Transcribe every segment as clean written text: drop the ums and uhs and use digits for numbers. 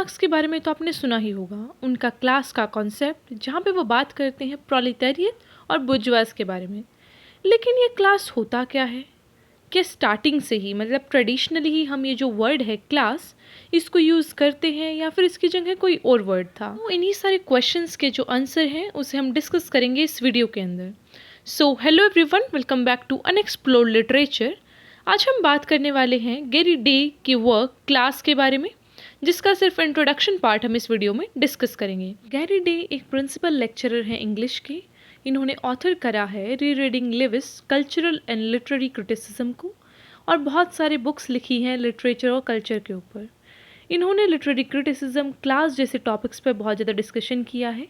Marks के बारे में तो आपने सुना ही होगा। उनका क्लास का कॉन्सेप्ट जहाँ पे वो बात करते हैं प्रोलेटारिएट और बुर्जुआज के बारे में। लेकिन ये क्लास होता क्या है? क्या स्टार्टिंग से ही मतलब ट्रेडिशनली ही हम ये जो वर्ड है क्लास इसको यूज़ करते हैं या फिर इसकी जगह कोई और वर्ड था? तो इन्हीं सारे क्वेश्चंस के जो आंसर हैं उसे हम डिस्कस करेंगे इस वीडियो के अंदर। So hello everyone, welcome back to unexplored literature. आज हम बात करने वाले हैं गैरी डे की वर्क क्लास के बारे में, जिसका सिर्फ इंट्रोडक्शन पार्ट हम इस वीडियो में डिस्कस करेंगे। गैरी डे एक प्रिंसिपल लेक्चरर हैं इंग्लिश के। इन्होंने ऑथर करा है री reading Lewis cultural and literary criticism को, और बहुत सारी बुक्स लिखी हैं लिटरेचर और कल्चर के ऊपर। इन्होंने लिटरेरी क्रिटिसिज्म, क्लास जैसे टॉपिक्स पर बहुत ज़्यादा डिस्कशन किया है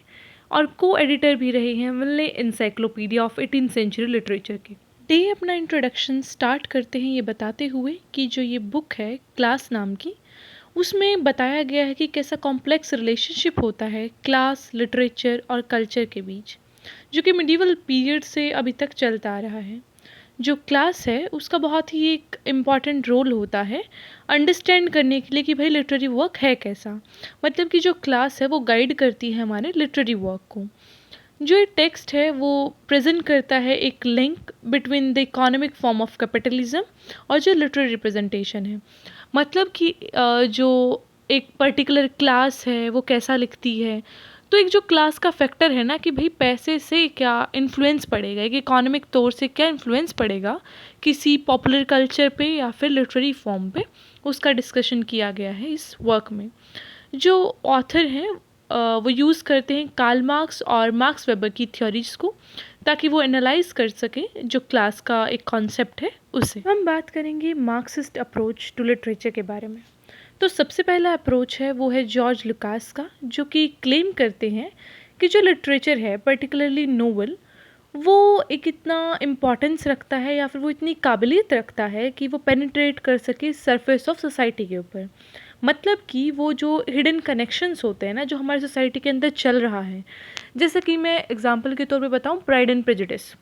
और को एडिटर भी रहे हैं मिलने encyclopedia of 18th century literature के। डे अपना इंट्रोडक्शन स्टार्ट करते हैं ये बताते हुए कि जो ये बुक है क्लास नाम की, उसमें बताया गया है कि कैसा कॉम्प्लेक्स रिलेशनशिप होता है क्लास, लिटरेचर और कल्चर के बीच, जो कि मिडिवल पीरियड से अभी तक चलता आ रहा है। जो क्लास है उसका बहुत ही एक इम्पॉर्टेंट रोल होता है अंडरस्टैंड करने के लिए कि भाई लिटरेरी वर्क है कैसा। मतलब कि जो क्लास है वो गाइड करती है हमारे लिटरेरी वर्क को। जो ये टेक्स्ट है वो प्रेजेंट करता है एक link between the economic form of capitalism और जो लिटरेरी रिप्रेजेंटेशन है। मतलब कि जो एक पर्टिकुलर क्लास है वो कैसा लिखती है। तो एक जो क्लास का फैक्टर है ना कि भाई पैसे से क्या इन्फ्लुएंस पड़ेगा, एक इकोनॉमिक तौर से क्या इन्फ्लुएंस पड़ेगा किसी पॉपुलर कल्चर पे या फिर लिटरेरी फॉर्म पे, उसका डिस्कशन किया गया है इस वर्क में। जो ऑथर हैं वो यूज़ करते हैं कार्ल मार्क्स और मार्क्स वेबर की थ्योरीज को, ताकि वो एनालाइज कर सकें जो क्लास का एक कॉन्सेप्ट है उसे। हम बात करेंगे मार्क्सिस्ट अप्रोच टू लिटरेचर के बारे में। तो सबसे पहला अप्रोच है वो है जॉर्ज लुकास का, जो कि क्लेम करते हैं कि जो लिटरेचर है पर्टिकुलरली नोवेल, वो एक इतना इम्पॉर्टेंस रखता है या फिर वो इतनी काबिलियत रखता है कि वो पेनिट्रेट कर सके सरफेस ऑफ सोसाइटी के ऊपर। मतलब कि वो जो हिडन कनेक्शंस होते हैं ना जो हमारी सोसाइटी के अंदर चल रहा है, जैसे कि मैं एग्जांपल के तौर पे बताऊं प्राइड एंड प्रेजुडिस।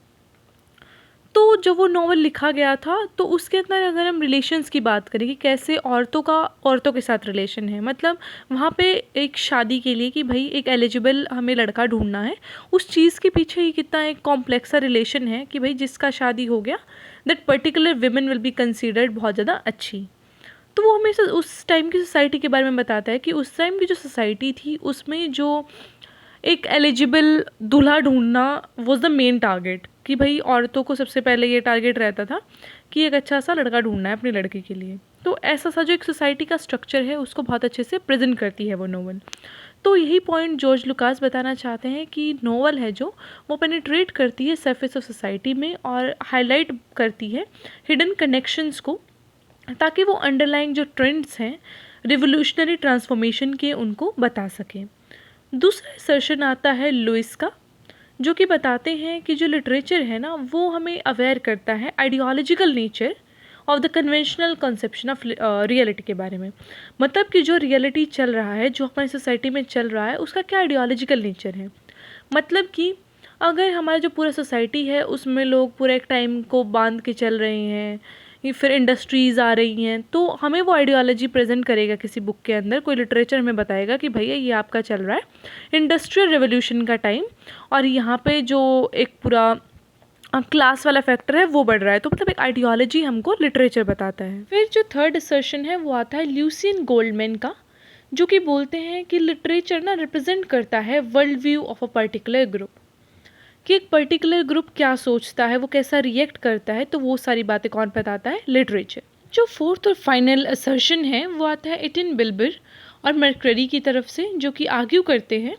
तो जब वो नॉवल लिखा गया था तो उसके अंदर अगर हम रिलेशंस की बात करें कि कैसे औरतों के साथ रिलेशन है, मतलब वहाँ पे एक शादी के लिए कि भाई एक एलिजिबल हमें लड़का ढूंढना है, उस चीज़ के पीछे ही कितना एक कॉम्प्लेक्स सा रिलेशन है कि भाई जिसका शादी हो गया that particular women will be considered बहुत ज़्यादा अच्छी। तो वो हमेशा उस टाइम की सोसाइटी के बारे में बताता है कि उस टाइम की जो सोसाइटी थी उसमें जो एक एलिजिबल दूल्हा ढूंढना वॉज द मेन टारगेट, कि भाई औरतों को सबसे पहले ये टारगेट रहता था कि एक अच्छा सा लड़का ढूंढना है अपनी लड़की के लिए। तो ऐसा सा जो एक सोसाइटी का स्ट्रक्चर है उसको बहुत अच्छे से प्रेजेंट करती है वो नोवेल। तो यही पॉइंट जॉर्ज लुकास बताना चाहते हैं कि नोवेल है जो वो पेनिट्रेट करती है सरफेस ऑफ सोसाइटी में और हाईलाइट करती है हिडन कनेक्शंस को, ताकि वो अंडरलाइंग जो ट्रेंड्स हैं रिवोल्यूशनरी ट्रांसफॉर्मेशन के उनको बता सकें। दूसरा सर्शन आता है लुइस का, जो कि बताते हैं कि जो लिटरेचर है ना वो हमें अवेयर करता है ideological nature of the conventional conception of reality के बारे में। मतलब कि जो रियलिटी चल रहा है, जो हमारी सोसाइटी में चल रहा है, उसका क्या आइडियोलॉजिकल नेचर है। मतलब कि अगर हमारा जो पूरा सोसाइटी है उसमें लोग पूरे एक टाइम को बांध के चल रहे हैं या फिर इंडस्ट्रीज़ आ रही हैं, तो हमें वो आइडियोलॉजी प्रेजेंट करेगा किसी बुक के अंदर। कोई लिटरेचर हमें बताएगा कि भैया ये आपका चल रहा है इंडस्ट्रियल रेवोल्यूशन का टाइम, और यहाँ पे जो एक पूरा क्लास वाला फैक्टर है वो बढ़ रहा है। तो मतलब एक आइडियोलॉजी हमको लिटरेचर बताता है। फिर जो थर्ड असर्शन है वो आता है ल्यूसियन गोल्डमैन का, जो कि बोलते हैं कि लिटरेचर ना रिप्रेजेंट करता है world view of a particular group, कि एक पर्टिकुलर ग्रुप क्या सोचता है, वो कैसा रिएक्ट करता है। तो वो सारी बातें कौन बताता है? लिटरेचर। जो फोर्थ और फाइनल असर्शन है वो आता है एटिन बिल्बर और मर्करी की तरफ से, जो कि आर्ग्यू करते हैं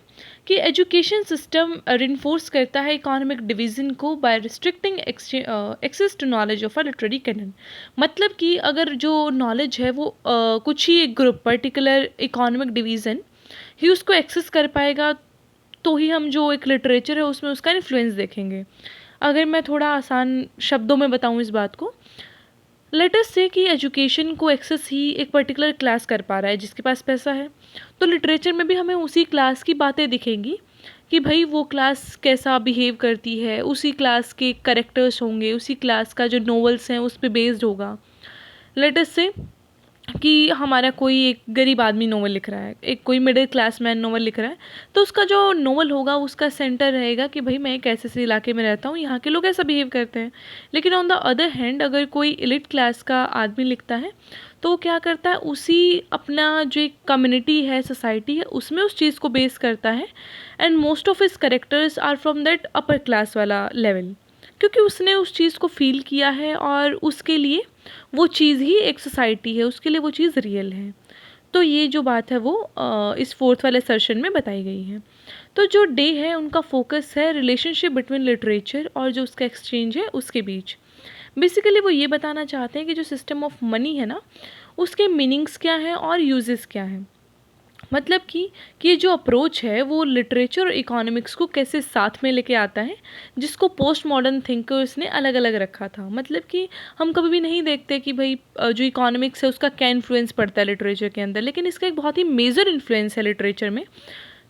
कि एजुकेशन सिस्टम रिइंफोर्स करता है इकोनॉमिक डिवीज़न को by restricting access to knowledge of a literary canon. मतलब कि अगर जो नॉलेज है वो कुछ ही एक ग्रुप पर्टिकुलर इकोनॉमिक डिवीज़न ही उसको एक्सेस कर पाएगा, तो ही हम जो एक लिटरेचर है उसमें उसका इन्फ्लुएंस देखेंगे। अगर मैं थोड़ा आसान शब्दों में बताऊं इस बात को, लेट अस से कि एजुकेशन को एक्सेस ही एक पर्टिकुलर क्लास कर पा रहा है जिसके पास पैसा है, तो लिटरेचर में भी हमें उसी क्लास की बातें दिखेंगी कि भाई वो क्लास कैसा बिहेव करती है, उसी क्लास के कैरेक्टर्स होंगे, उसी क्लास का जो नॉवेल्स हैं उस पर बेस्ड होगा। लेट अस से कि हमारा कोई एक गरीब आदमी नोवेल लिख रहा है, एक कोई मिडिल क्लास मैन नोवेल लिख रहा है, तो उसका जो नोवेल होगा उसका सेंटर रहेगा कि भाई मैं एक ऐसे ऐसे इलाके में रहता हूँ, यहाँ के लोग ऐसा बिहेव करते हैं। लेकिन ऑन द अदर हैंड अगर कोई एलिट क्लास का आदमी लिखता है तो वो क्या करता है, उसी अपना जो एक कम्युनिटी है, सोसाइटी है, उसमें उस चीज़ को बेस करता है। And most of his characters are from that upper class वाला लेवल, क्योंकि उसने उस चीज़ को फील किया है और उसके लिए वो चीज़ ही एक सोसाइटी है, उसके लिए वो चीज़ रियल है। तो ये जो बात है वो इस फोर्थ वाले सेशन में बताई गई है। तो जो डे है उनका फोकस है रिलेशनशिप बिटवीन लिटरेचर और जो उसका एक्सचेंज है उसके बीच। बेसिकली वो ये बताना चाहते हैं कि जो सिस्टम ऑफ मनी है ना, उसके मीनिंग्स क्या हैं और यूजेस क्या हैं। मतलब कि ये जो अप्रोच है वो लिटरेचर और इकोनॉमिक्स को कैसे साथ में लेके आता है, जिसको पोस्ट मॉडर्न थिंकर्स ने अलग अलग रखा था। मतलब कि हम कभी भी नहीं देखते कि भाई जो इकोनॉमिक्स है उसका क्या इन्फ्लुएंस पड़ता है लिटरेचर के अंदर, लेकिन इसका एक बहुत ही मेजर इन्फ्लुएंस है लिटरेचर में।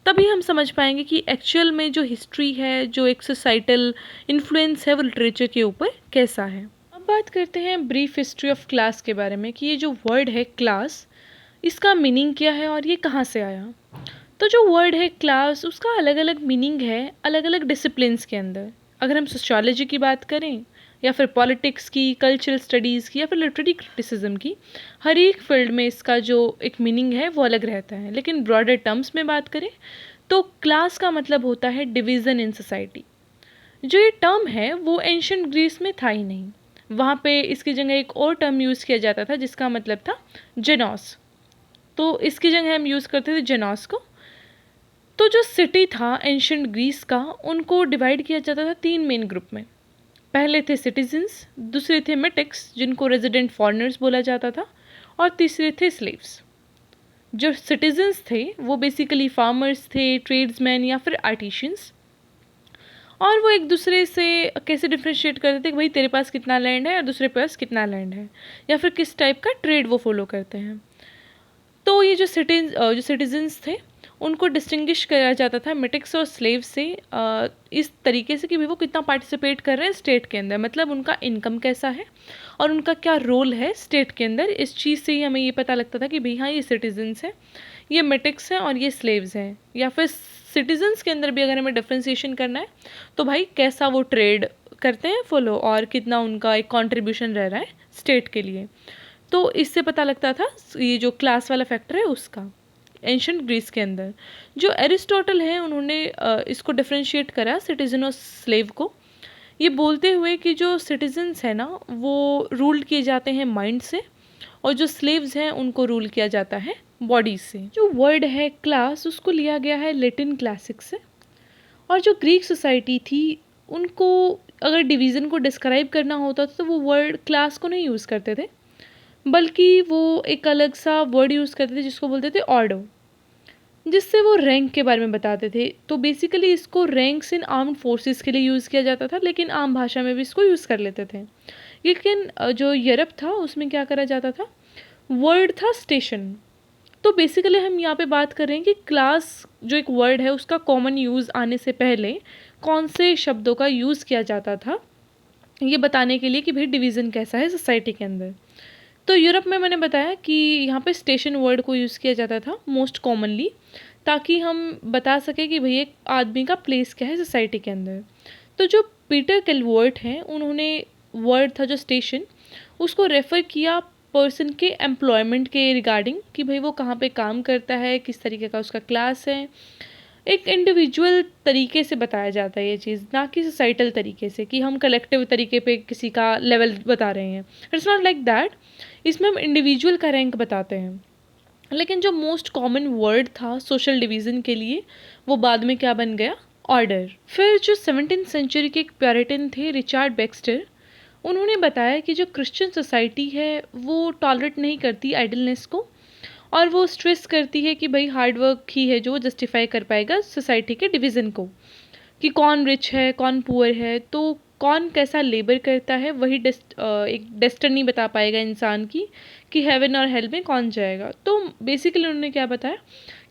तभी हम समझ पाएंगे कि एक्चुअल में जो हिस्ट्री है, जो एक सोसाइटल इन्फ्लुएंस है, वो लिटरेचर के ऊपर कैसा है। अब बात करते हैं ब्रीफ हिस्ट्री ऑफ क्लास के बारे में, कि ये जो वर्ड है क्लास, इसका मीनिंग क्या है और ये कहाँ से आया। तो जो वर्ड है क्लास, उसका अलग अलग मीनिंग है अलग अलग डिसिप्लिन्स के अंदर। अगर हम सोशियोलॉजी की बात करें या फिर पॉलिटिक्स की, कल्चरल स्टडीज़ की या फिर लिटरेरी क्रिटिसिज्म की, हर एक फील्ड में इसका जो एक मीनिंग है वो अलग रहता है। लेकिन ब्रॉडर टर्म्स में बात करें तो क्लास का मतलब होता है डिवीज़न इन सोसाइटी। जो ये टर्म है वो एंशिएंट ग्रीस में था ही नहीं, वहाँ पे इसकी जगह एक और टर्म यूज़ किया जाता था जिसका मतलब था जेनोस। तो इसकी जगह हम यूज़ करते थे जेनोस को। तो जो सिटी था एंशिएंट ग्रीस का, उनको डिवाइड किया जाता था 3 मेन ग्रुप में। पहले थे सिटीजन्स, दूसरे थे मेटिक्स जिनको रेजिडेंट फॉरेनर्स बोला जाता था, और तीसरे थे स्लेव्स। जो सिटीजन्स थे वो बेसिकली फार्मर्स थे, ट्रेड्समैन या फिर आर्टिशियंस। और वो एक दूसरे से कैसे डिफ्रेंशिएट करते थे कि भाई तेरे पास कितना लैंड है और दूसरे पास कितना लैंड है, या फिर किस टाइप का ट्रेड वो फॉलो करते हैं। तो ये जो सिटीजन्स थे उनको डिस्टिंग्विश किया जाता था मेटिक्स और स्लेव से, इस तरीके से कि भाई वो कितना पार्टिसिपेट कर रहे हैं स्टेट के अंदर, मतलब उनका इनकम कैसा है और उनका क्या रोल है स्टेट के अंदर। इस चीज़ से ही हमें ये पता लगता था कि भाई हाँ ये सिटीजन्स हैं, ये मेटिक्स हैं और ये स्लेव्स हैं। या फिर सिटीजन्स के अंदर भी अगर हमें डिफ्रेंसिएशन करना है तो भाई कैसा वो ट्रेड करते हैं फॉलो और कितना उनका एक कॉन्ट्रीब्यूशन रह रहा है स्टेट के लिए। तो इससे पता लगता था ये जो क्लास वाला फैक्टर है उसका। एंशिएंट ग्रीस के अंदर जो एरिस्टोटल है उन्होंने इसको डिफरेंशिएट करा सिटीजन और स्लेव को, ये बोलते हुए कि जो सिटीजन्स है ना वो रूल किए जाते हैं माइंड से, और जो स्लेव्स हैं उनको रूल किया जाता है बॉडी से। जो वर्ड है क्लास उसको लिया गया है लैटिन क्लासिक से। और जो ग्रीक सोसाइटी थी उनको अगर डिवीज़न को डिस्क्राइब करना होता था तो वो वर्ड क्लास को नहीं यूज़ करते थे, बल्कि वो एक अलग सा वर्ड यूज़ करते थे जिसको बोलते थे ऑर्डर, जिससे वो रैंक के बारे में बताते थे। तो बेसिकली इसको रैंक्स इन आर्म्ड फोर्सेस के लिए यूज़ किया जाता था, लेकिन आम भाषा में भी इसको यूज़ कर लेते थे। लेकिन जो यूरोप था उसमें क्या करा जाता था, वर्ड था स्टेशन। तो बेसिकली हम यहाँ पे बात कर रहे हैं कि क्लास जो एक वर्ड है उसका कॉमन यूज़ आने से पहले कौन से शब्दों का यूज़ किया जाता था, ये बताने के लिए कि भाई डिवीज़न कैसा है सोसाइटी के अंदर। तो यूरोप में मैंने बताया कि यहाँ पे स्टेशन वर्ड को यूज़ किया जाता था मोस्ट कॉमनली, ताकि हम बता सकें कि भाई एक आदमी का प्लेस क्या है सोसाइटी के अंदर। तो जो पीटर कैलवर्ट हैं उन्होंने वर्ड था जो स्टेशन, उसको रेफ़र किया पर्सन के एम्प्लॉयमेंट के रिगार्डिंग कि भाई वो कहाँ पे काम करता है, किस तरीके का उसका क्लास है। एक इंडिविजुअल तरीके से बताया जाता है ये चीज़, ना कि सोसाइटल तरीके से कि हम कलेक्टिव तरीके पे किसी का लेवल बता रहे हैं। इट्स नॉट लाइक दैट, इसमें हम इंडिविजुअल का रैंक बताते हैं। लेकिन जो मोस्ट कॉमन वर्ड था सोशल डिवीज़न के लिए वो बाद में क्या बन गया, ऑर्डर। फिर जो 17th सेंचुरी के एक प्योरिटन थे रिचर्ड बैक्स्टर, उन्होंने बताया कि जो क्रिश्चियन सोसाइटी है वो टॉलरेट नहीं करती आइडलनेस को, और वो स्ट्रेस करती है कि भाई हार्ड वर्क ही है जो जस्टिफाई कर पाएगा सोसाइटी के डिवीज़न को, कि कौन रिच है कौन पुअर है, तो कौन कैसा लेबर करता है वही एक डेस्टिनी बता पाएगा इंसान की कि हेवन और हेल में कौन जाएगा। तो बेसिकली उन्होंने क्या बताया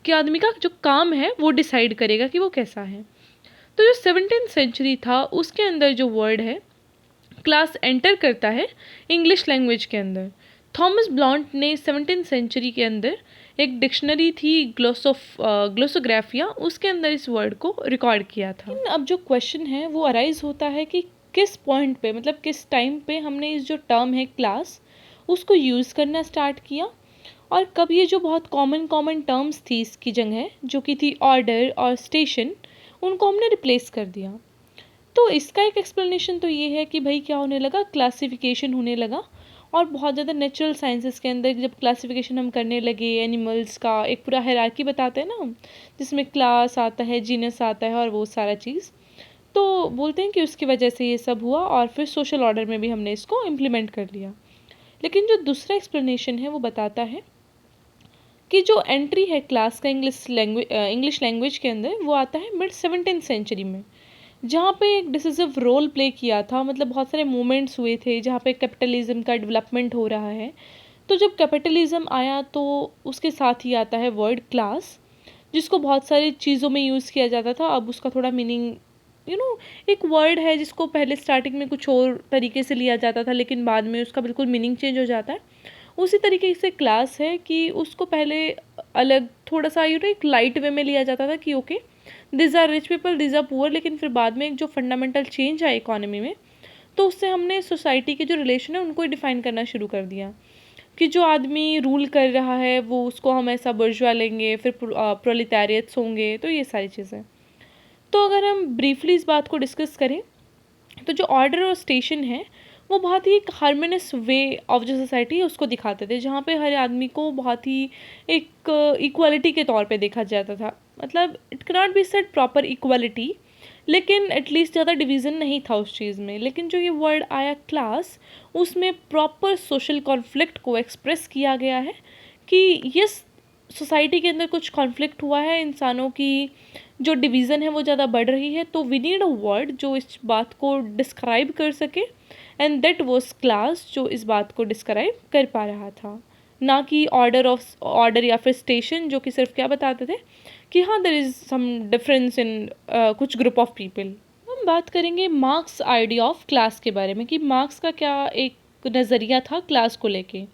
कि आदमी का जो काम है वो डिसाइड करेगा कि वो कैसा है। तो जो 17th सेंचुरी था उसके अंदर जो वर्ड है क्लास एंटर करता है इंग्लिश लैंग्वेज के अंदर। थॉमस ब्लॉन्ट ने 17th सेंचुरी के अंदर एक डिक्शनरी थी ग्लोसोग्राफिया, उसके अंदर इस वर्ड को रिकॉर्ड किया था। लेकिन अब जो क्वेश्चन है वो अराइज होता है कि किस पॉइंट पे, मतलब किस टाइम पे हमने इस जो टर्म है क्लास उसको यूज़ करना स्टार्ट किया, और कब ये जो बहुत कॉमन टर्म्स थी इसकी जगह, जो कि थी ऑर्डर और स्टेशन, उनको हमने रिप्लेस कर दिया। तो इसका एक एक्सप्लेनेशन तो ये है कि भाई क्या होने लगा, क्लासिफिकेशन होने लगा, और बहुत ज़्यादा नेचुरल साइंसेस के अंदर जब क्लासिफिकेशन हम करने लगे एनिमल्स का, एक पूरा हायरार्की बताते हैं ना हम, जिसमें क्लास आता है, जीनस आता है और वो सारा चीज़, तो बोलते हैं कि उसकी वजह से ये सब हुआ, और फिर सोशल ऑर्डर में भी हमने इसको इम्प्लीमेंट कर लिया। लेकिन जो दूसरा एक्सप्लेनेशन है वो बताता है कि जो एंट्री है क्लास का इंग्लिश लैंग्वेज के अंदर, वो आता है मिड 17th सेंचुरी में, जहाँ पे एक डिसिसिव रोल प्ले किया था। मतलब बहुत सारे मूवमेंट्स हुए थे जहाँ पे कैपिटलिज्म का डेवलपमेंट हो रहा है। तो जब कैपिटलिज्म आया तो उसके साथ ही आता है वर्ड क्लास, जिसको बहुत सारी चीज़ों में यूज़ किया जाता था। अब उसका थोड़ा मीनिंग एक वर्ड है जिसको पहले स्टार्टिंग में कुछ और तरीके से लिया जाता था, लेकिन बाद में उसका बिल्कुल मीनिंग चेंज हो जाता है। उसी तरीके से क्लास है कि उसको पहले अलग थोड़ा सा एक लाइट वे में लिया जाता था कि okay this are rich people, this are poor, लेकिन फिर बाद में एक जो फंडामेंटल चेंज आया इकोनॉमी में, तो उससे हमने सोसाइटी के जो रिलेशन है उनको ही डिफाइन करना शुरू कर दिया कि जो आदमी रूल कर रहा है वो उसको हम ऐसा बुर्जुआ लेंगे, फिर प्रोलेटारियट्स होंगे, तो ये सारी चीज़ें। तो अगर हम ब्रीफली इस बात को डिस्कस करें तो जो ऑर्डर और स्टेशन है वो बहुत ही एक हार्मोनियस वे ऑफ जो सोसाइटी है उसको दिखाते थे, जहाँ पे हर आदमी को बहुत ही एक इक्वालिटी के तौर पे देखा जाता था। मतलब it can not be said proper equality, लेकिन एटलीस्ट ज़्यादा डिवीज़न नहीं था उस चीज़ में। लेकिन जो ये वर्ड आया क्लास, उसमें प्रॉपर सोशल कॉन्फ्लिक्ट को एक्सप्रेस किया गया है कि यस सोसाइटी के अंदर कुछ कॉन्फ्लिक्ट हुआ है, इंसानों की जो डिवीज़न है वो ज़्यादा बढ़ रही है, तो वी नीड अ वर्ड जो इस बात को डिस्क्राइब कर सके, एंड दैट वाज क्लास जो इस बात को डिस्क्राइब कर पा रहा था, ना कि ऑर्डर या फिर स्टेशन जो कि सिर्फ क्या बताते थे कि हाँ there is some difference in कुछ ग्रुप ऑफ पीपल। हम बात करेंगे मार्क्स आइडिया ऑफ क्लास के बारे में कि मार्क्स का क्या एक नज़रिया था क्लास को लेके।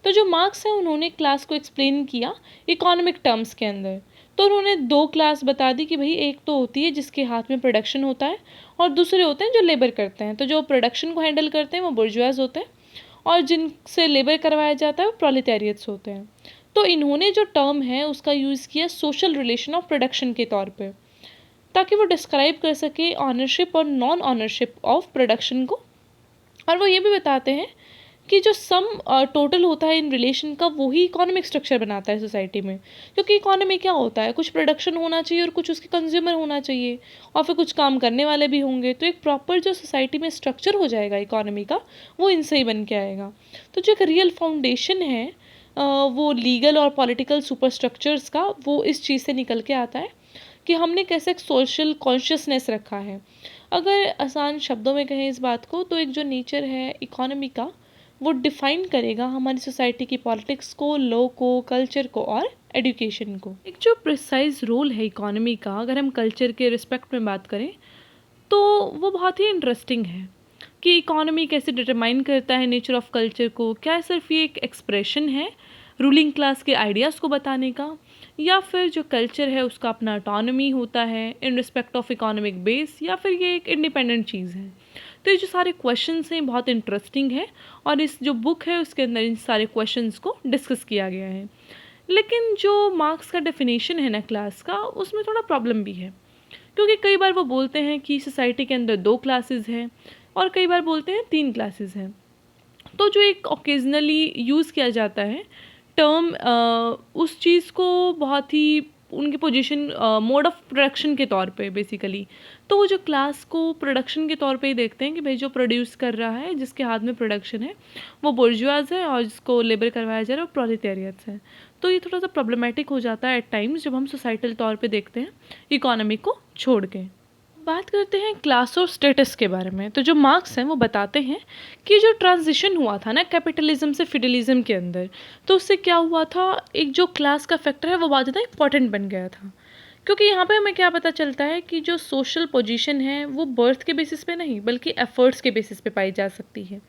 तो जो मार्क्स है उन्होंने क्लास को एक्सप्लेन किया इकोनॉमिक टर्म्स के अंदर। तो उन्होंने दो क्लास बता दी कि भाई एक तो होती है जिसके हाथ में प्रोडक्शन होता है, और दूसरे होते हैं जो लेबर करते हैं। तो जो प्रोडक्शन को हैंडल करते हैं वो बुर्जुआज होते हैं, और जिनसे लेबर करवाया जाता है वो प्रोलेटारिएट्स होते हैं। तो इन्होंने जो टर्म है उसका यूज़ किया सोशल रिलेशन ऑफ प्रोडक्शन के तौर पे, ताकि वो डिस्क्राइब कर सके ऑनरशिप और नॉन ऑनरशिप ऑफ प्रोडक्शन को। और वो ये भी बताते हैं कि जो सम टोटल होता है इन रिलेशन का, वही इकोनॉमिक स्ट्रक्चर बनाता है सोसाइटी में। क्योंकि इकोनॉमी क्या होता है, कुछ प्रोडक्शन होना चाहिए और कुछ उसके कंज्यूमर होना चाहिए, और फिर कुछ काम करने वाले भी होंगे। तो एक प्रॉपर जो सोसाइटी में स्ट्रक्चर हो जाएगा इकोनॉमी का, वो इनसे ही बन के आएगा। तो जो एक रियल फाउंडेशन है वो लीगल और पॉलिटिकल सुपर स्ट्रक्चर्स का, वो इस चीज़ से निकल के आता है कि हमने कैसे एक सोशल कॉन्शियसनेस रखा है। अगर आसान शब्दों में कहें इस बात को, तो एक जो नेचर है इकोनॉमी का, वो डिफ़ाइन करेगा हमारी सोसाइटी की पॉलिटिक्स को, लॉ को, कल्चर को और एजुकेशन को। एक जो प्रिसाइज रोल है इकोनॉमी का, अगर हम कल्चर के रिस्पेक्ट में बात करें तो वो बहुत ही इंटरेस्टिंग है कि इकोनॉमी कैसे डिटरमाइन करता है नेचर ऑफ कल्चर को। क्या सिर्फ ये एक एक्सप्रेशन है रूलिंग क्लास के आइडियाज़ को बताने का, या फिर जो कल्चर है उसका अपना ऑटोनॉमी होता है in respect of economic base, या फिर ये एक इंडिपेंडेंट चीज़ है। तो ये जो सारे क्वेश्चंस हैं बहुत इंटरेस्टिंग है, और इस जो बुक है उसके अंदर इन सारे क्वेश्चंस को डिस्कस किया गया है। लेकिन जो मार्क्स का डेफिनेशन है ना क्लास का, उसमें थोड़ा प्रॉब्लम भी है, क्योंकि कई बार वो बोलते हैं कि सोसाइटी के अंदर दो क्लासेस हैं, और कई बार बोलते हैं तीन क्लासेस हैं। तो जो एक ओकेजनली यूज़ किया जाता है टर्म, उस चीज़ को बहुत ही उनके पोजीशन मोड ऑफ प्रोडक्शन के तौर पे बेसिकली, तो वो जो क्लास को प्रोडक्शन के तौर पे ही देखते हैं कि भाई जो प्रोड्यूस कर रहा है, जिसके हाथ में प्रोडक्शन है, वो बुर्जुआज है, और जिसको लेबर करवाया जा रहा है वो प्रोलेटारिएट्स है। तो ये थोड़ा सा प्रॉब्लमेटिक हो जाता है एट टाइम्स जब हम सोसाइटल तौर पे देखते हैं इकोनॉमी को छोड़ के। बात करते हैं क्लास और स्टेटस के बारे में। तो जो मार्क्स हैं वो बताते हैं कि जो ट्रांजिशन हुआ था ना कैपिटलिज्म से फिडलिज्म के अंदर, तो उससे क्या हुआ था, एक जो क्लास का फैक्टर है वो बहुत ज़्यादा इंपॉर्टेंट बन गया था। क्योंकि यहाँ पे हमें क्या पता चलता है कि जो सोशल पोजीशन है वो बर्थ के बेसिस पे नहीं बल्कि एफर्ट्स के बेसिस पे पाई जा सकती है।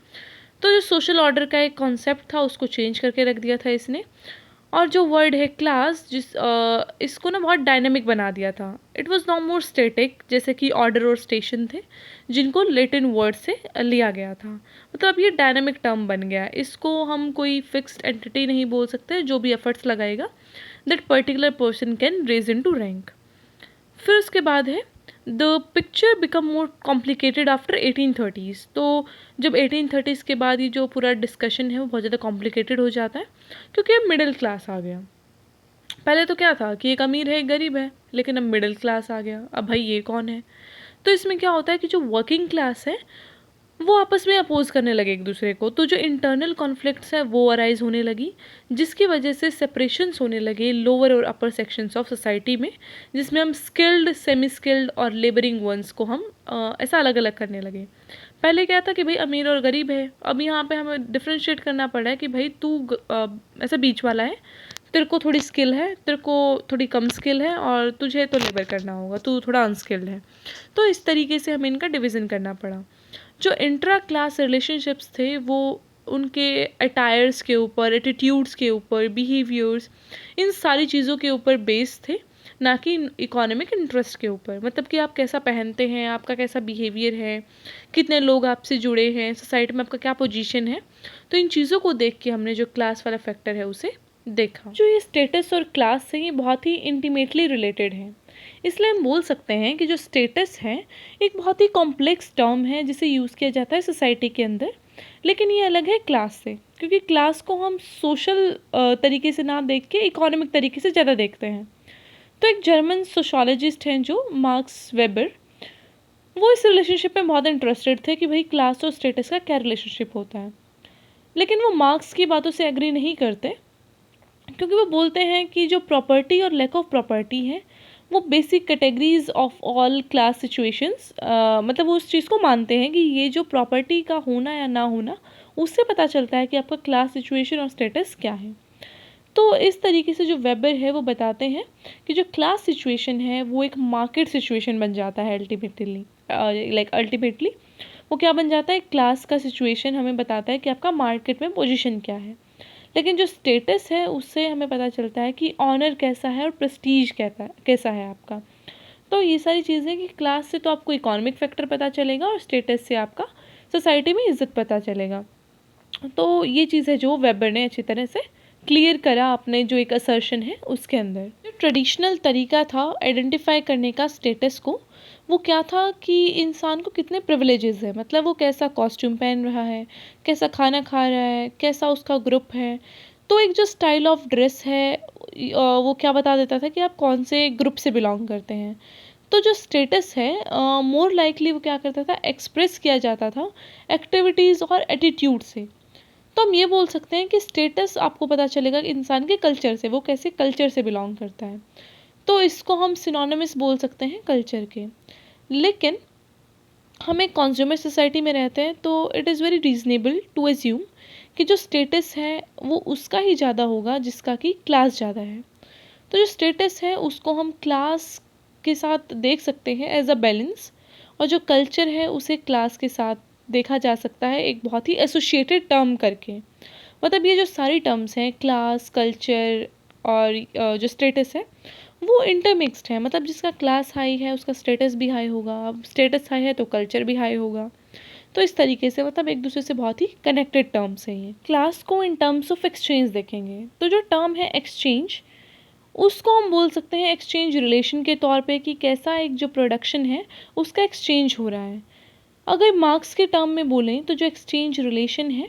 तो जो सोशल ऑर्डर का एक कॉन्सेप्ट था उसको चेंज करके रख दिया था इसने। और जो वर्ड है क्लास इसको ना बहुत डायनेमिक बना दिया था। It was no more static, जैसे कि ऑर्डर और स्टेशन थे जिनको लैटिन वर्ड से लिया गया था। मतलब अब ये डायनेमिक टर्म बन गया है, इसको हम कोई फिक्स्ड एंटिटी नहीं बोल सकते। जो भी एफर्ट्स लगाएगा that particular person can raise into rank. फिर उसके बाद है the picture become more complicated after 1830s। तो जब 1830s के बाद ये जो पूरा डिस्कशन है वो बहुत ज़्यादा कॉम्प्लिकेटेड हो जाता है, क्योंकि अब मिडिल क्लास आ गया। पहले तो क्या था कि एक अमीर है एक गरीब है, लेकिन अब मिडिल क्लास आ गया। अब भाई ये कौन है? तो इसमें क्या होता है कि जो वर्किंग क्लास है वो आपस में अपोज करने लगे एक दूसरे को। तो जो इंटरनल कॉन्फ्लिक्ट्स है वो अराइज होने लगी, जिसकी वजह से सेपरेशंस होने लगे लोअर और अपर सेक्शंस ऑफ सोसाइटी में, जिसमें हम स्किल्ड, सेमी स्किल्ड और लेबरिंग वंस को हम ऐसा अलग अलग करने लगे। पहले क्या था कि भाई अमीर और गरीब है, अब यहाँ पे हमें डिफ्रेंशिएट करना पड़ा है कि भाई तू ऐसा बीच वाला है, तेरे को थोड़ी स्किल है, तेरे को थोड़ी कम स्किल है, और तुझे तो लेबर करना होगा, तू थोड़ा अनस्किल्ड है। तो इस तरीके से हमें इनका डिवीज़न करना पड़ा। जो इंट्रा क्लास रिलेशनशिप्स थे वो उनके अटायर्स के ऊपर, एटीट्यूड्स के ऊपर, बिहेवियर्स, इन सारी चीज़ों के ऊपर बेस्ड थे, ना कि इकोनॉमिक इंटरेस्ट के ऊपर। मतलब कि आप कैसा पहनते हैं, आपका कैसा बिहेवियर है, कितने लोग आपसे जुड़े हैं, सोसाइटी में आपका क्या पोजीशन है। तो इन चीज़ों को देख के हमने जो क्लास वाला फैक्टर है उसे देखा। जो ये स्टेटस और क्लास से ये बहुत ही इंटीमेटली रिलेटेड है, इसलिए हम बोल सकते हैं कि जो स्टेटस है एक बहुत ही कॉम्प्लेक्स टर्म है जिसे यूज़ किया जाता है सोसाइटी के अंदर, लेकिन ये अलग है क्लास से, क्योंकि क्लास को हम सोशल तरीके से ना देख के इकोनॉमिक तरीके से ज़्यादा देखते हैं। तो एक जर्मन सोशोलॉजिस्ट हैं जो मार्क्स वेबर, वो इस रिलेशनशिप में बहुत इंटरेस्टेड थे कि भाई क्लास और स्टेटस का क्या रिलेशनशिप होता है। लेकिन वो मार्क्स की बातों से एग्री नहीं करते, क्योंकि वो बोलते हैं कि जो प्रॉपर्टी और लैक ऑफ प्रॉपर्टी है वो basic categories of all class situations, मतलब वो उस चीज़ को मानते हैं कि ये जो प्रॉपर्टी का होना या ना होना उससे पता चलता है कि आपका क्लास सिचुएशन और स्टेटस क्या है। तो इस तरीके से जो वेबर है वो बताते हैं कि जो क्लास सिचुएशन है वो एक मार्केट सिचुएशन बन जाता है अल्टीमेटली। अल्टीमेटली वो क्या बन जाता है, क्लास का सिचुएशन हमें बताता है कि आपका मार्केट में पोजीशन क्या है। लेकिन जो स्टेटस है उससे हमें पता चलता है कि ऑनर कैसा है और प्रेस्टीज कैसा है आपका। तो ये सारी चीज़ें कि क्लास से तो आपको इकोनॉमिक फैक्टर पता चलेगा और स्टेटस से आपका सोसाइटी में इज्जत पता चलेगा। तो ये चीज़ है जो वेबर ने अच्छी तरह से क्लियर करा अपने जो एक असर्शन है उसके अंदर। जो ट्रेडिशनल तरीका था आइडेंटिफाई करने का स्टेटस को, वो क्या था कि इंसान को कितने प्रिविलेजेस है, मतलब वो कैसा कॉस्ट्यूम पहन रहा है, कैसा खाना खा रहा है, कैसा उसका ग्रुप है। तो एक जो स्टाइल ऑफ ड्रेस है वो क्या बता देता था कि आप कौन से ग्रुप से बिलोंग करते हैं। तो जो स्टेटस है मोर लाइकली वो क्या करता था, एक्सप्रेस किया जाता था एक्टिविटीज़ और एटीट्यूड से। तो हम ये बोल सकते हैं कि स्टेटस आपको पता चलेगा कि इंसान के कल्चर से, वो कैसे कल्चर से बिलोंग करता है। तो इसको हम सिनोनिमस बोल सकते हैं कल्चर के। लेकिन हम एक कंज्यूमर सोसाइटी में रहते हैं, तो it is very reasonable to assume कि जो स्टेटस है वो उसका ही ज़्यादा होगा जिसका कि क्लास ज़्यादा है। तो जो स्टेटस है उसको हम क्लास के साथ देख सकते हैं एज अ बैलेंस, और जो कल्चर है उसे क्लास के साथ देखा जा सकता है एक बहुत ही एसोसिएटेड टर्म करके। मतलब ये जो सारी टर्म्स हैं, क्लास, कल्चर और जो स्टेटस है, वो इंटरमिक्स्ड है। मतलब जिसका क्लास हाई है उसका स्टेटस भी हाई होगा, अब स्टेटस हाई है तो कल्चर भी हाई होगा। तो इस तरीके से मतलब एक दूसरे से बहुत ही कनेक्टेड टर्म्स हैं ये। क्लास को इन टर्म्स ऑफ एक्सचेंज देखेंगे तो जो टर्म है एक्सचेंज, उसको हम बोल सकते हैं एक्सचेंज रिलेशन के तौर पे कि कैसा एक जो प्रोडक्शन है उसका एक्सचेंज हो रहा है। अगर मार्क्स के टर्म में बोलें तो जो एक्सचेंज रिलेशन है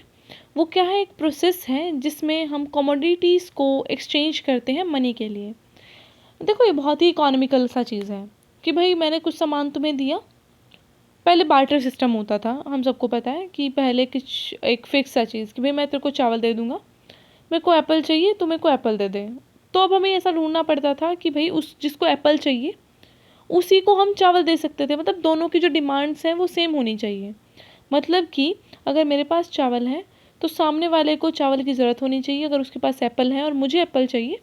वो क्या है, एक प्रोसेस है जिसमें हम कमोडिटीज़ को एक्सचेंज करते हैं मनी के लिए। देखो ये बहुत ही इकोनॉमिकल सा चीज़ है कि भाई मैंने कुछ सामान तुम्हें दिया। पहले बार्टर सिस्टम होता था, हम सबको पता है कि पहले कुछ एक फिक्स सा चीज़ कि भाई मैं तेरे को चावल दे दूँगा, मेरे को एप्पल चाहिए तो मेरे को एप्पल दे दे। तो अब हमें ऐसा ढूंढना पड़ता था कि भाई उस जिसको एप्पल चाहिए उसी को हम चावल दे सकते थे। मतलब दोनों की जो डिमांड्स हैं वो सेम होनी चाहिए। मतलब कि अगर मेरे पास चावल है तो सामने वाले को चावल की ज़रूरत होनी चाहिए, अगर उसके पास एप्पल है और मुझे एप्पल चाहिए।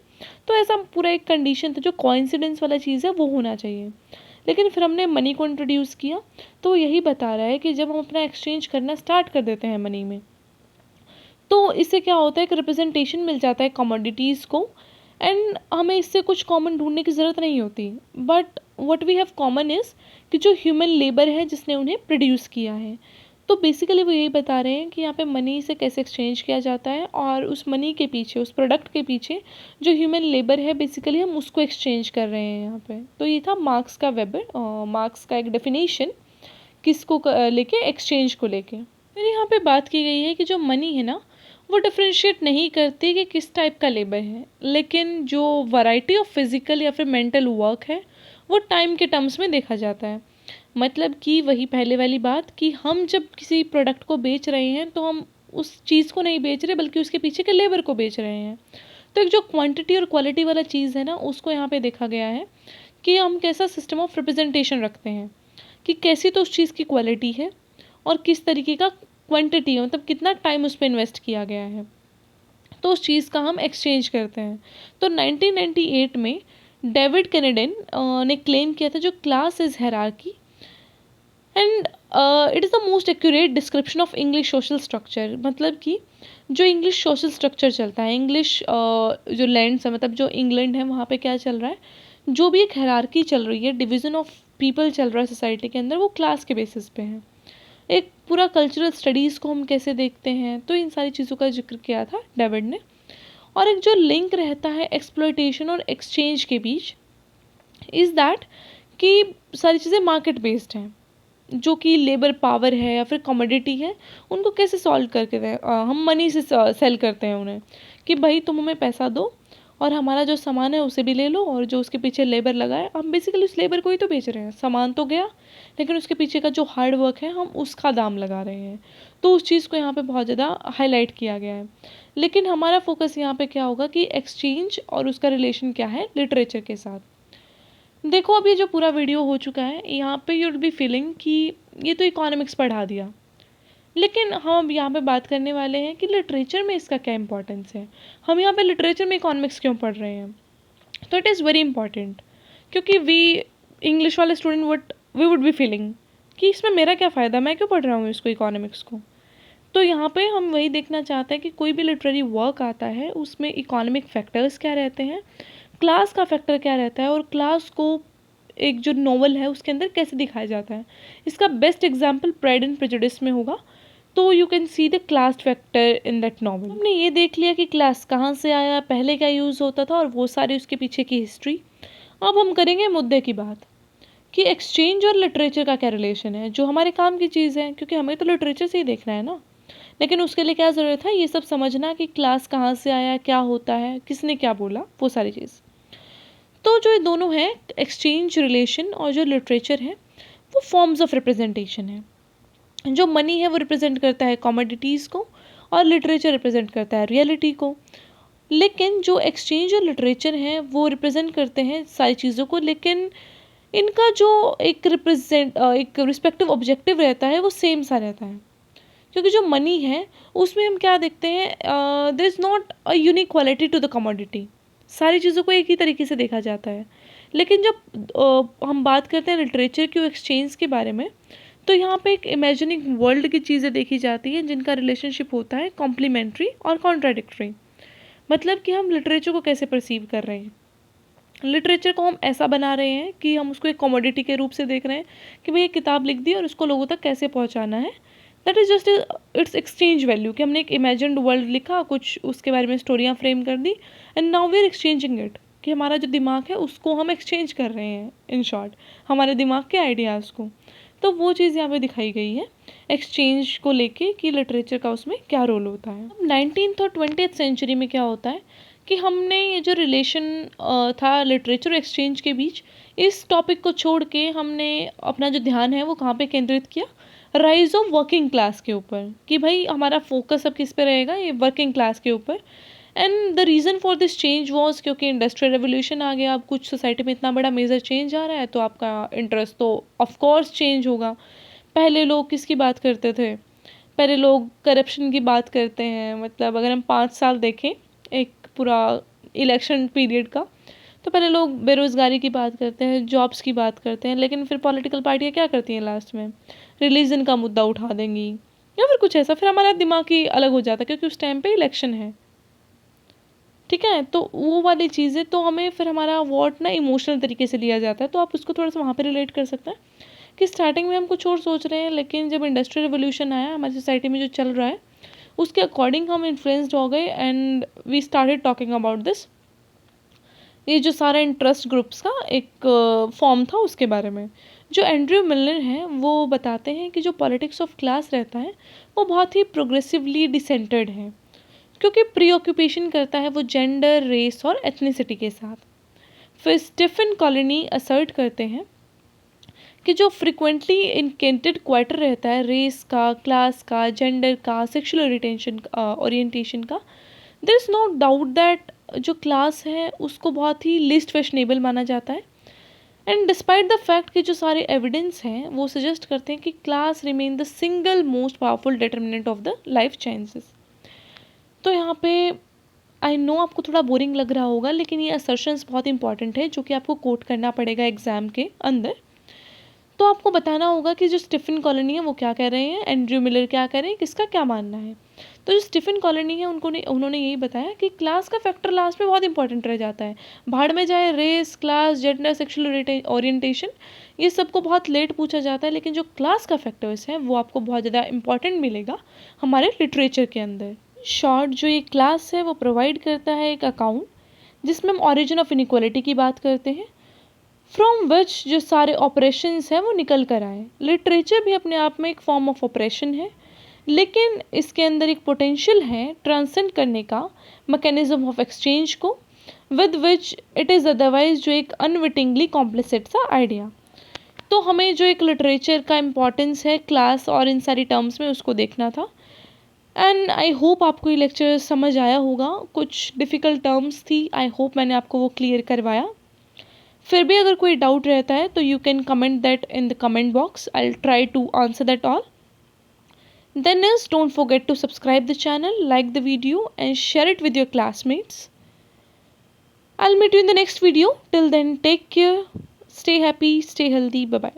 तो ऐसा पूरा एक कंडीशन था, जो कोइंसिडेंस वाला चीज़ है वो होना चाहिए। लेकिन फिर हमने मनी को इंट्रोड्यूस किया, तो यही बता रहा है कि जब हम अपना एक्सचेंज करना स्टार्ट कर देते हैं मनी में, तो इससे क्या होता है कि रिप्रेजेंटेशन मिल जाता है कमोडिटीज़ को, एंड हमें इससे कुछ कॉमन ढूंढने की ज़रूरत नहीं होती। But what we have common is कि जो ह्यूमन लेबर है जिसने उन्हें प्रोड्यूस किया है। तो बेसिकली वो यही बता रहे हैं कि यहाँ पे मनी से कैसे एक्सचेंज किया जाता है, और उस मनी के पीछे, उस प्रोडक्ट के पीछे जो ह्यूमन लेबर है बेसिकली हम उसको एक्सचेंज कर रहे हैं यहाँ पे। तो ये था मार्क्स का मार्क्स का एक डेफिनेशन किसको लेके, एक्सचेंज को लेके। फिर यहाँ पे बात की गई है कि जो मनी है ना, वो डिफ्रेंशिएट नहीं करती कि किस टाइप का लेबर है, लेकिन जो वैरायटी ऑफ फिजिकल या फिर मेंटल वर्क है वो टाइम के टर्म्स में देखा जाता है। मतलब कि वही पहले वाली बात कि हम जब किसी प्रोडक्ट को बेच रहे हैं तो हम उस चीज़ को नहीं बेच रहे बल्कि उसके पीछे के लेबर को बेच रहे हैं। तो एक जो क्वांटिटी और क्वालिटी वाला चीज़ है ना, उसको यहाँ पे देखा गया है कि हम कैसा सिस्टम ऑफ रिप्रेजेंटेशन रखते हैं, कि कैसी तो उस चीज़ की क्वालिटी है और किस तरीके का क्वांटिटी है, मतलब कितना टाइम उस पर इन्वेस्ट किया गया है, तो उस चीज़ का हम एक्सचेंज करते हैं। तो 1998 में डेविड कैनेडन ने क्लेम किया था जो class is hierarchy and it is the most accurate description of English social structure. मतलब कि जो इंग्लिश सोशल स्ट्रक्चर चलता है, इंग्लिश जो लैंड्स है, मतलब जो इंग्लैंड है वहाँ पे क्या चल रहा है, जो भी एक हायरार्की चल रही है, डिवीज़न ऑफ पीपल चल रहा है सोसाइटी के अंदर, वो क्लास के बेसिस पे है। एक पूरा कल्चरल स्टडीज़ को हम कैसे देखते हैं, तो इन सारी चीज़ों का जिक्र किया था डेविड ने। और एक जो लिंक रहता है एक्सप्लॉयटेशन और एक्सचेंज के बीच इज़ दैट कि सारी चीज़ें मार्केट बेस्ड हैं, जो कि लेबर पावर है या फिर कमोडिटी है, उनको कैसे सॉल्व करके हम मनी से सेल करते हैं उन्हें, कि भाई तुम हमें पैसा दो और हमारा जो सामान है उसे भी ले लो, और जो उसके पीछे लेबर लगा है हम बेसिकली उस लेबर को ही तो बेच रहे हैं। सामान तो गया, लेकिन उसके पीछे का जो हार्ड वर्क है हम उसका दाम लगा रहे हैं। तो उस चीज़ को यहाँ पे बहुत ज़्यादा हाईलाइट किया गया है। लेकिन हमारा फोकस यहाँ पे क्या होगा कि एक्सचेंज और उसका रिलेशन क्या है लिटरेचर के साथ। देखो अब ये जो पूरा वीडियो हो चुका है, यहाँ पे यू विल बी फीलिंग कि ये तो इकोनॉमिक्स पढ़ा दिया, लेकिन हम यहाँ पे बात करने वाले हैं कि लिटरेचर में इसका क्या इंपॉर्टेंस है, हम यहाँ पे लिटरेचर में इकोनॉमिक्स क्यों पढ़ रहे हैं। तो इट इज़ वेरी इंपॉर्टेंट, क्योंकि वी इंग्लिश वाले student we would be feeling कि इसमें मेरा क्या फ़ायदा, मैं क्यों पढ़ रहा हूँ इसको, इकोनॉमिक्स को। तो यहाँ पे हम वही देखना चाहते हैं कि कोई भी लिटरेरी वर्क आता है उसमें इकोनॉमिक फैक्टर्स क्या रहते हैं, क्लास का फैक्टर क्या रहता है, और क्लास को एक जो नॉवल है उसके अंदर कैसे दिखाया जाता है। इसका best example pride and prejudice में होगा। तो you can see the class factor in that novel. हमने ये देख लिया कि क्लास कहाँ से आया, पहले क्या यूज़ होता था, और वो सारी उसके पीछे की हिस्ट्री। अब हम करेंगे मुद्दे की बात कि एक्सचेंज और लिटरेचर का क्या रिलेशन है, जो हमारे काम की चीज़ है, क्योंकि हमें तो लिटरेचर से ही देखना है ना। लेकिन उसके लिए क्या ज़रूरत है, ये सब समझना कि क्लास कहाँ से आया, क्या होता है, किसने क्या बोला, वो सारी चीज़। तो जो ये दोनों हैं, एक्सचेंज रिलेशन और जो लिटरेचर है, वो फॉर्म्स ऑफ रिप्रेजेंटेशन है। जो मनी है वो रिप्रेजेंट करता है कमोडिटीज़ को, और लिटरेचर रिप्रेजेंट करता है रियलिटी को। लेकिन जो एक्सचेंज और लिटरेचर हैं वो रिप्रेजेंट करते हैं सारी चीज़ों को, लेकिन इनका जो एक रिस्पेक्टिव ऑब्जेक्टिव रहता है वो सेम सा रहता है। क्योंकि जो मनी है उसमें हम क्या देखते हैं, there is not a unique quality to the commodity, सारी चीज़ों को एक ही तरीके से देखा जाता है। लेकिन जब हम बात करते हैं लिटरेचर की एक्सचेंज के बारे में, तो यहाँ पे एक इमेजिनिंग वर्ल्ड की चीज़ें देखी जाती हैं जिनका रिलेशनशिप होता है कॉम्प्लीमेंट्री और कॉन्ट्राडिक्टरी। मतलब कि हम लिटरेचर को कैसे परसीव कर रहे हैं, लिटरेचर को हम ऐसा बना रहे हैं कि हम उसको एक कमोडिटी के रूप से देख रहे हैं कि भाई एक किताब लिख दी और उसको लोगों तक कैसे पहुंचाना है। That is just it's exchange value, कि हमने एक इमेजिन्ड वर्ल्ड लिखा, कुछ उसके बारे में स्टोरियाँ फ्रेम कर दी, and now we are exchanging it, कि हमारा जो दिमाग है उसको हम एक्सचेंज कर रहे हैं, इन शॉर्ट हमारे दिमाग के आइडियाज़ को। तो वो चीज़ यहाँ पे दिखाई गई है एक्सचेंज को लेके कि लिटरेचर का उसमें क्या रोल होता है। अब 19th और 20th सेंचुरी में क्या होता है कि हमने ये जो रिलेशन था लिटरेचर और एक्सचेंज के बीच, इस टॉपिक को छोड़ के हमने अपना जो ध्यान है वो कहाँ पे केंद्रित किया, राइज ऑफ वर्किंग क्लास के ऊपर, कि भाई हमारा फोकस अब किस पे रहेगा, ये वर्किंग क्लास के ऊपर। And the reason for this change was क्योंकि इंडस्ट्रियल रेवोल्यूशन आ गया, अब कुछ सोसाइटी में इतना बड़ा मेजर चेंज आ रहा है तो आपका इंटरेस्ट तो ऑफकोर्स चेंज होगा। पहले लोग किसकी बात करते थे, पहले लोग करप्शन की बात करते हैं। मतलब अगर हम 5 साल देखें एक पूरा इलेक्शन पीरियड का, तो पहले लोग बेरोज़गारी की बात करते हैं, जॉब्स की बात करते हैं, लेकिन फिर पॉलिटिकल पार्टियाँ क्या करती हैं लास्ट में, रिलीजन का मुद्दा उठा देंगी, या फिर कुछ ऐसा, फिर हमारा दिमाग ही अलग हो जाता है क्योंकि उस टाइम पे इलेक्शन है, ठीक है। तो वो वाली चीज़ें तो हमें फिर हमारा वोट ना इमोशनल तरीके से लिया जाता है, तो आप उसको थोड़ा सा वहाँ पे रिलेट कर सकते हैं कि स्टार्टिंग में हम कुछ और सोच रहे हैं, लेकिन जब इंडस्ट्रियल रिवोल्यूशन आया हमारी सोसाइटी में जो चल रहा है उसके अकॉर्डिंग हम इन्फ्लुएंस्ड हो गए and we started talking about this. ये जो सारा इंटरेस्ट ग्रुप्स का एक फॉर्म था उसके बारे में। जो एंड्रयू मिलर हैं वो बताते हैं कि जो पॉलिटिक्स ऑफ क्लास रहता है वो बहुत ही प्रोग्रेसिवली डिसेंटर्ड है, क्योंकि प्री ऑक्यूपेशन करता है वो जेंडर, रेस और एथनिसिटी के साथ। फिर स्टीफन कॉलोनी असर्ट करते हैं कि जो फ्रिक्वेंटली इनकेंटेड क्वार्टर रहता है रेस का, क्लास का, जेंडर का, सेक्सुअल ओरिएंटेशन का, there is no doubt that जो क्लास है उसको बहुत ही लिस्ट फैशनेबल माना जाता है। एंड डिस्पाइट द फैक्ट कि जो सारे एविडेंस हैं वो सजेस्ट करते हैं कि class remain the single most powerful determinant of the life chances. तो यहाँ पे आई नो आपको थोड़ा बोरिंग लग रहा होगा, लेकिन ये असर्शंस बहुत इंपॉर्टेंट है जो कि आपको कोट करना पड़ेगा एग्जाम के अंदर। तो आपको बताना होगा कि जो स्टीफन कॉलोनी है वो क्या कह रहे हैं, एंड्रयू मिलर क्या कह रहे हैं, किसका क्या मानना है। तो जो स्टीफन कॉलोनी है उन्होंने यही बताया कि क्लास का फैक्टर लास्ट में बहुत इंपॉर्टेंट रह जाता है। भाड़ में जाए race, class, gender, sexual orientation, ये सबको बहुत लेट पूछा जाता है, लेकिन जो क्लास का फैक्टर्स है वो आपको बहुत ज़्यादा इंपॉर्टेंट मिलेगा हमारे लिटरेचर के अंदर। शॉर्ट जो ये क्लास है वो प्रोवाइड करता है एक अकाउंट जिसमें हम ऑरिजिन ऑफ इनइक्वालिटी की बात करते हैं, फ्रॉम विच जो सारे ऑपरेशंस हैं वो निकल कर आए। लिटरेचर भी अपने आप में एक फॉर्म ऑफ ऑपरेशन है, लेकिन इसके अंदर एक पोटेंशियल है ट्रांसेंड करने का मैकेनिज्म ऑफ एक्सचेंज को, with which it is otherwise जो एक अनविटिंगली कॉम्प्लिसिट सा आइडिया। तो हमें जो एक लिटरेचर का इम्पॉर्टेंस है क्लास और इन सारी टर्म्स में उसको देखना था। एंड आई होप आपको ये लेक्चर समझ आया होगा। कुछ डिफ़िकल्ट टर्म्स थी, आई होप मैंने आपको वो क्लियर करवाया। फिर भी अगर कोई डाउट रहता है तो you can comment that in the comment box, I will try to answer that all. Then is don't forget to subscribe the channel, like the video and share it with your classmates. I'll meet you in the next video. Till then, take care, stay happy, stay healthy, bye bye.